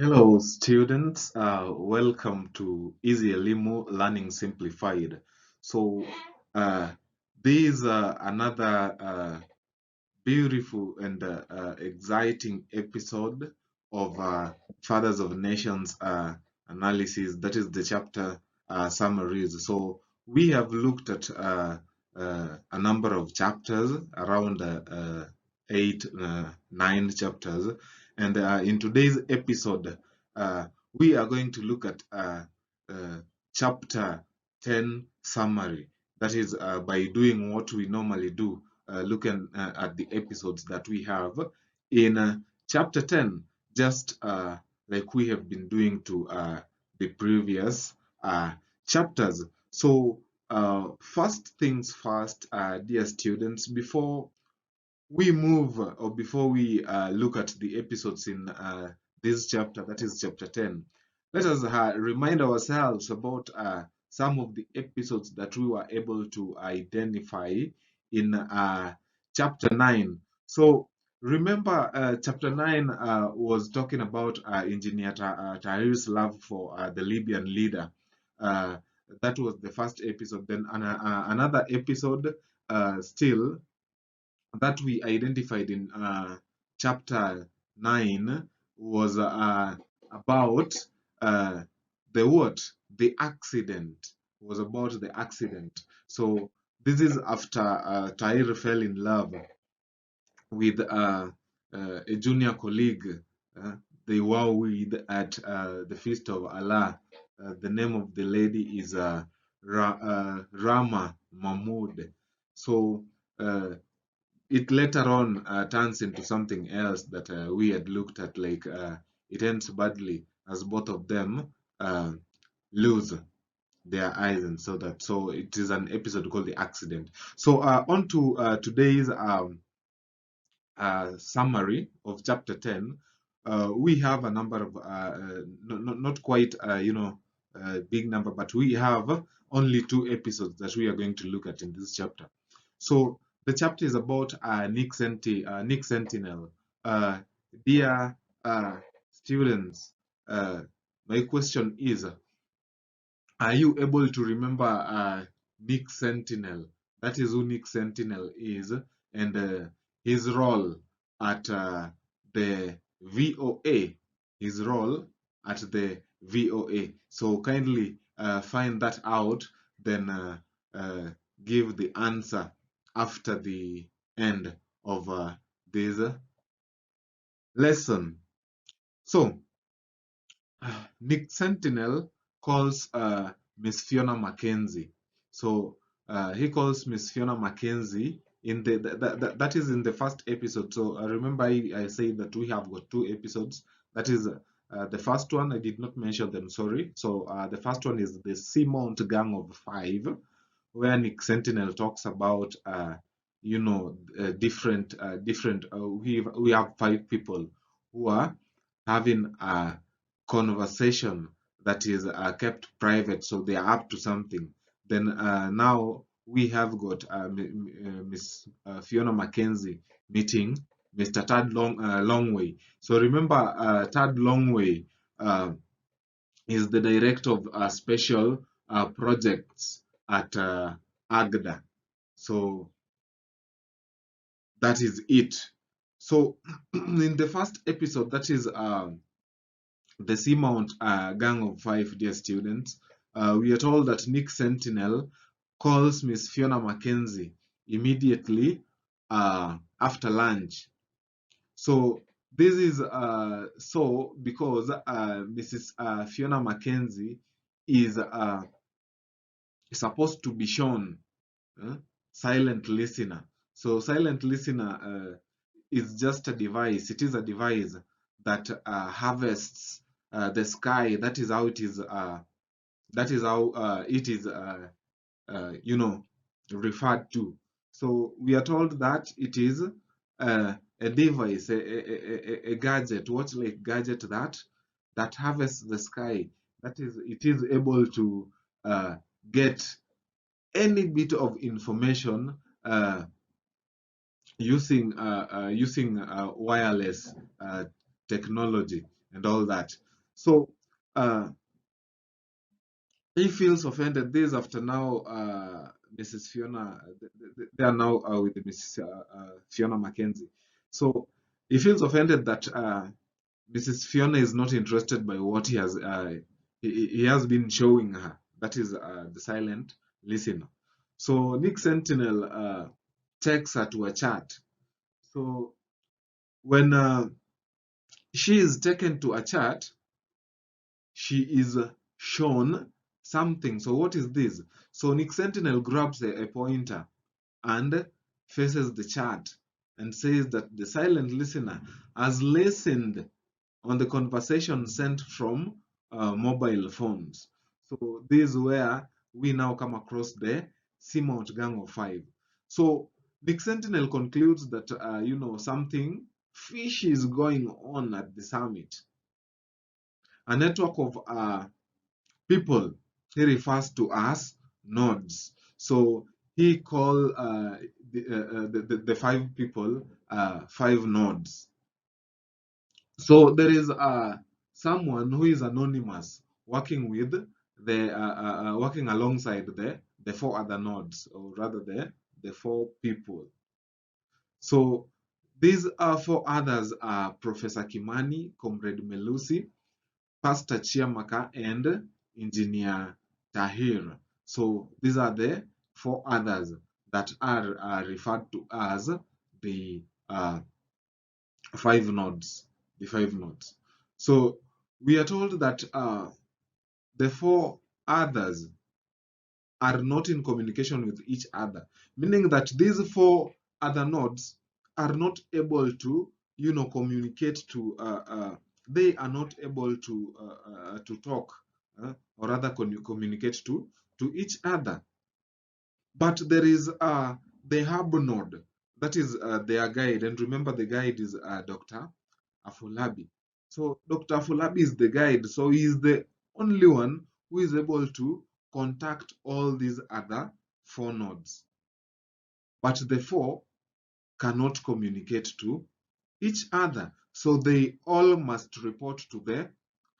Hello, students. Welcome to EasyElimu Learning Simplified. So, uh, this is another beautiful and exciting episode of Fathers of Nations analysis. That is the chapter summaries. So, we have looked at a number of chapters, around eight, nine chapters. And in today's episode, we are going to look at uh, chapter 10 summary. That is by doing what we normally do, looking at the episodes that we have in chapter 10, just like we have been doing to the previous chapters. So, first things first, dear students, before we move or before we look at the episodes in this chapter, that is chapter 10, let us remind ourselves about some of the episodes that we were able to identify in chapter 9. So remember, chapter 9 was talking about Engineer Tahrir's love for the Libyan leader. Uh, that was the first episode. Then another episode still that we identified in chapter 9 was about uh, the what? The accident. Was about the accident. So this is after Tahir fell in love with a junior colleague. Uh, they were with at the feast of Allah. The name of the lady is Rama Mahmood. So it later on turns into something else that we had looked at, like it ends badly as both of them uh, lose their eyes, and so it is an episode called the accident. So on to today's summary of chapter 10. We have a number of not quite big number, but we have only two episodes that we are going to look at in this chapter. So the chapter is about Nick Sentinel. Uh, Dear students, my question is, are you able to remember Nick Sentinel? That is who Nick Sentinel is, and his role at the VOA. His role at the VOA. So kindly find that out, then uh, give the answer after the end of this lesson. So, Nick Sentinel calls Miss Fiona Mackenzie. So he calls Miss Fiona Mackenzie in that is in the first episode. So remember, I say that we have got two episodes. That is the first one. I did not mention them. Sorry. So the first one is the Seamount Gang of Five, where Nick Sentinel talks about we have five people who are having a conversation that is kept private, so they are up to something. Then now we have got Miss Fiona Mackenzie meeting Mr. Tad Longway. So remember, Tad Longway uh, is the director of special projects at AGDA. So that is it. So in the first episode, that is the Seamount Gang of Five, dear students, we are told that Nick Sentinel calls Miss Fiona Mackenzie immediately after lunch. So this is so because Mrs. Fiona Mackenzie is supposed to be shown uh, silent listener. So silent listener is just a device. It is a device that harvests the sky. That is how it is. That is how it is. You know, referred to. So we are told that it is a device, a gadget, what like gadget that harvests the sky. That is, it is able to get any bit of information using wireless technology and all that. So he feels offended. This after now, Mrs. Fiona, they are now with Mrs. Fiona Mackenzie. So he feels offended that Mrs. Fiona is not interested by what he has been showing her. That is the silent listener. So Nick Sentinel takes her to a chat. So when she is taken to a chat, she is shown something. So what is this? So Nick Sentinel grabs a pointer and faces the chat and says that the silent listener has listened on the conversation sent from mobile phones. So this is where we now come across the Seamount Gang of Five. So Nick Sentinel concludes that something fishy is going on at the summit. A network of people he refers to as nodes. So he call the five people five nodes. So there is someone who is anonymous working with working alongside the four other nodes, or rather the four people. So these four others are Professor Kimani, Comrade Melusi, Pastor Chiamaka, and Engineer Tahir. So these are the four others that are referred to as the five nodes. The five nodes. So we are told that the four others are not in communication with each other, meaning that these four other nodes are not able to, communicate to. They are not able to talk, or rather communicate to each other. But there is the hub node, that is their guide, and remember the guide is Dr. Afolabi. So Dr. Afolabi is the guide, so he is the only one who is able to contact all these other four nodes. But the four cannot communicate to each other, so they all must report to the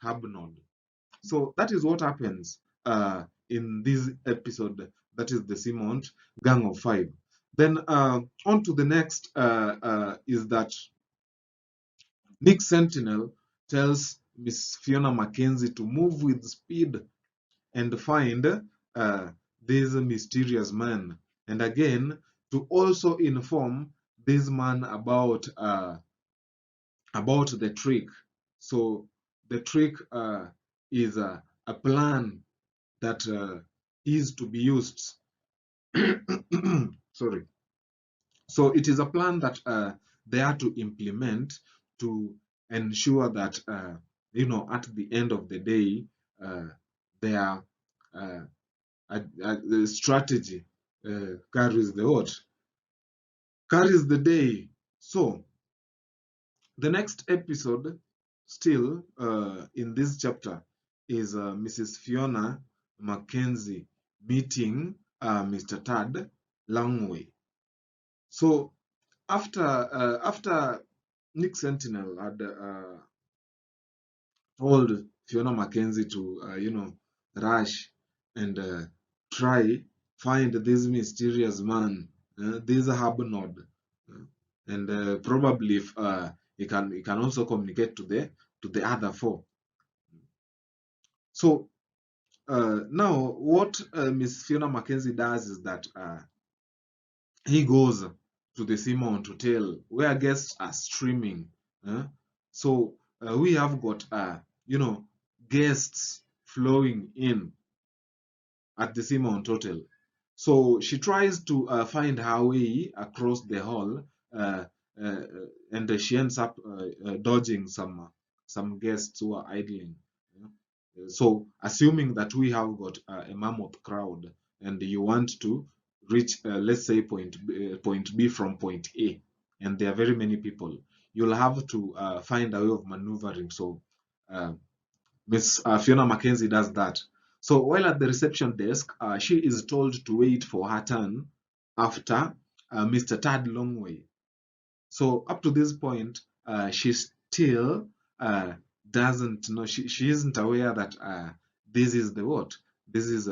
hub node. So that is what happens in this episode, that is the Seamount Gang of Five. Then on to the next is that Nick Sentinel tells Miss Fiona Mackenzie to move with speed and find this mysterious man, and again to also inform this man about the trick. So the trick is a plan that is to be used. Sorry. So it is a plan that they are to implement to ensure that at the end of the day, their the strategy carries the what? Carries the day. So the next episode, still in this chapter, is Mrs. Fiona Mackenzie meeting Mr. Tad Langway. So after Nick Sentinel had told Fiona Mackenzie to rush and try find this mysterious man, this hub node, and probably if he can also communicate to the other four. So now what Miss Fiona Mackenzie does is that he goes to the Simon Hotel where guests are streaming. So we have got guests flowing in at the Simon Hotel. So she tries to find her way across the hall, uh, uh, and she ends up dodging some guests who are idling. So assuming that we have got a mammoth crowd, and you want to reach, let's say, point B from point A, and there are very many people, you'll have to find a way of maneuvering. So uh, Miss Fiona Mackenzie does that. So while at the reception desk, she is told to wait for her turn after Mr. Tad Longway. So up to this point, she's still doesn't know, she isn't aware that this is the what? This is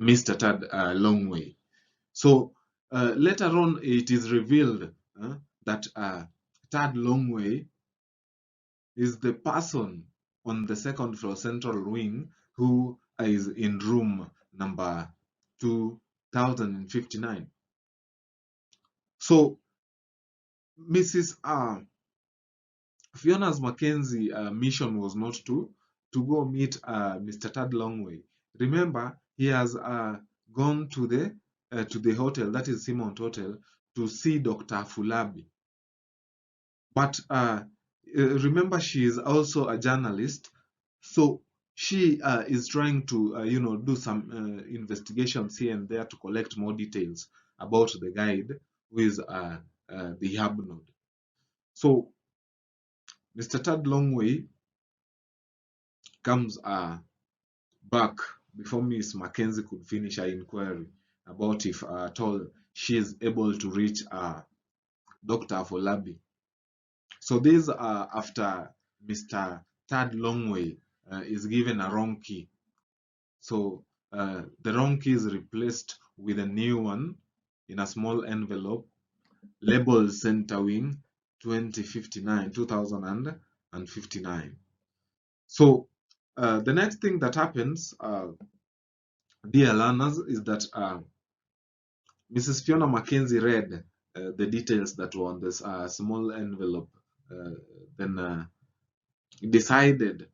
Mr. Tad Longway. So later on, it is revealed that Tad Longway is the person on the second floor central wing who is in room number 2059. So Mrs. Fiona's Mackenzie mission was not to go meet Mr. Tad Longway. Remember, he has gone to the hotel, that is Simont Hotel, to see Dr. Fulabi. But remember, she is also a journalist, so she is trying to, do some investigations here and there to collect more details about the guide who is the hub node. So Mr. Tad Longway comes back before Miss Mackenzie could finish her inquiry about if at all she is able to reach Dr. Afolabi. So this after Mr. Tad Longway is given a wrong key. So the wrong key is replaced with a new one in a small envelope labeled Center Wing 2059. So the next thing that happens, dear learners, is that Mrs. Fiona Mackenzie read the details that were on this small envelope, then decided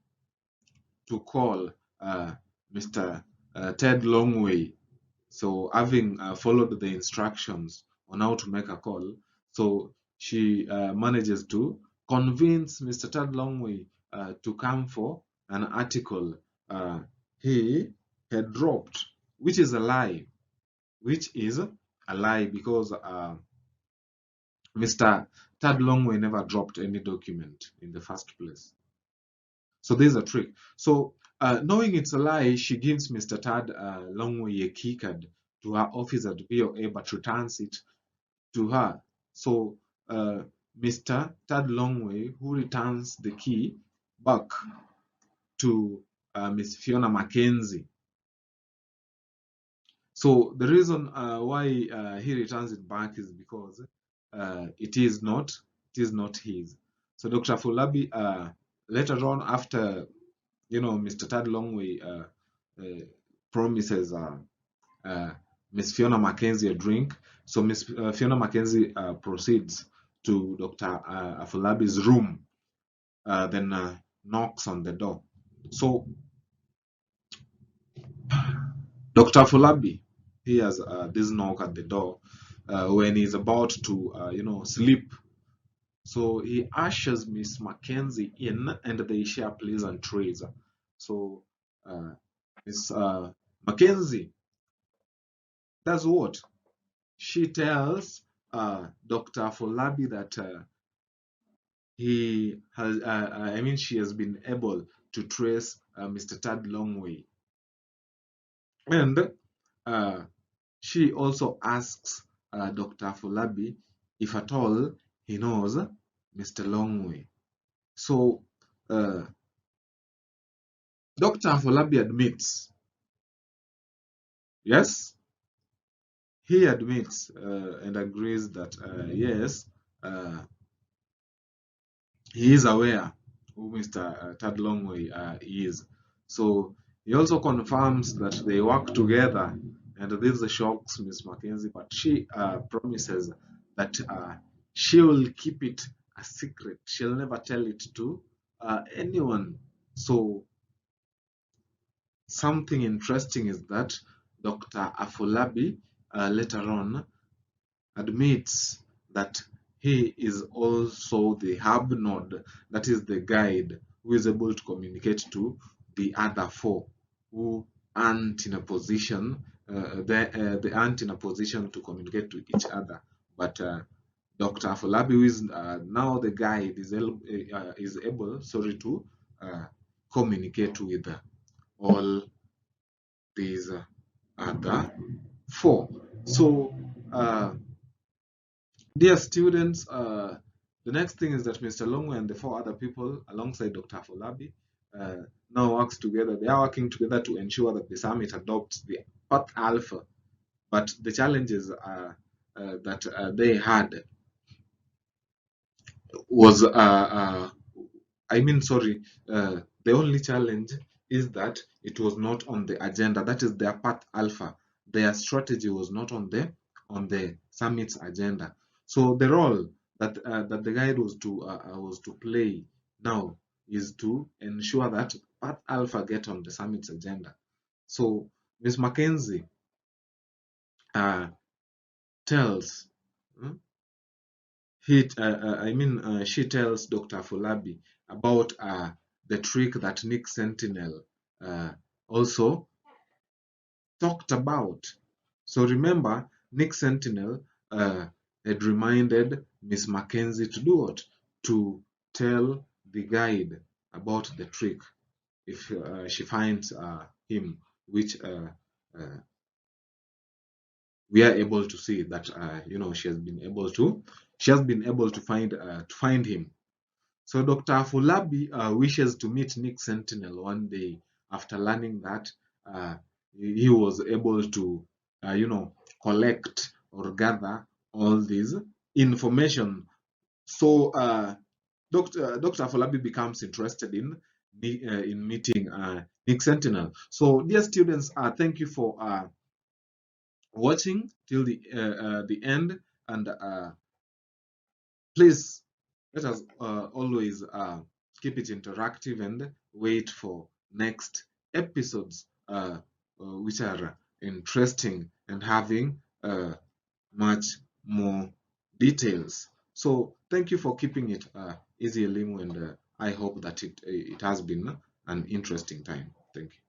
to call Mr. Ted Longway. So having followed the instructions on how to make a call, so she manages to convince Mr. Ted Longway to come for an article he had dropped, which is a lie. Which is a lie because Mr. Tad Longway never dropped any document in the first place. So there's a trick. So knowing it's a lie, she gives Mr. Tad Longway a key card to her office at VOA, but returns it to her. So Mr. Tad Longway, who returns the key back to Miss Fiona Mackenzie. So the reason why he returns it back is because it is not his. So Dr. Fulabi later on, after Mr. Tad Longway promises Miss Fiona Mackenzie a drink, so Miss Fiona Mackenzie proceeds to Dr. Afolabi's room, then knocks on the door. So Dr. Afolabi hears this knock at the door when he's about to sleep. So he ushers Miss Mackenzie in, and they share pleasantries. So Miss Mackenzie does what? She tells Dr. Afolabi that she has been able to trace Mr. Tad Longway. And she also asks Dr. Afolabi if at all he knows Mr. Longway. So Dr. Afolabi admits, yes, he admits and agrees that yes, he is aware who Mr. Tad Longway is. So he also confirms that they work together, and this shocks Miss Mackenzie, but she promises that she will keep it a secret. She'll never tell it to anyone. So something interesting is that Dr. Afolabi later on admits that he is also the hub node, that is the guide who is able to communicate to the other four who aren't in a position, they aren't in a position to communicate to each other. But Dr. Afolabi, who is now the guide, is able, to communicate with all these other four. So dear students, The next thing is that Mr. Longo and the 4 other people, alongside Dr. Folabi, now works together. They are working together to ensure that the summit adopts the Path Alpha. But the challenges that they had was sorry, the only challenge is that it was not on the agenda. That is their Path Alpha. Their strategy was not on the summit's agenda. So the role that the guide was to play now is to ensure that Path Alpha get on the summit's agenda. So Ms. Mackenzie tells hmm, she tells Dr. Folabi about the trick that Nick Sentinel also talked about. So remember, Nick Sentinel had reminded Miss Mackenzie to do what? To tell the guide about the trick if she finds him, which we are able to see that she has been able to find him. So Dr. Afolabi wishes to meet Nick Sentinel one day after learning that uh, he was able to, collect or gather all these information. So Dr. Afolabi becomes interested in meeting Nick Sentinel. So dear students, thank you for watching till the end, and please let us always keep it interactive and wait for next episodes which are interesting and having much more details. So thank you for keeping it easy, Elimu, and I hope that it has been an interesting time. Thank you.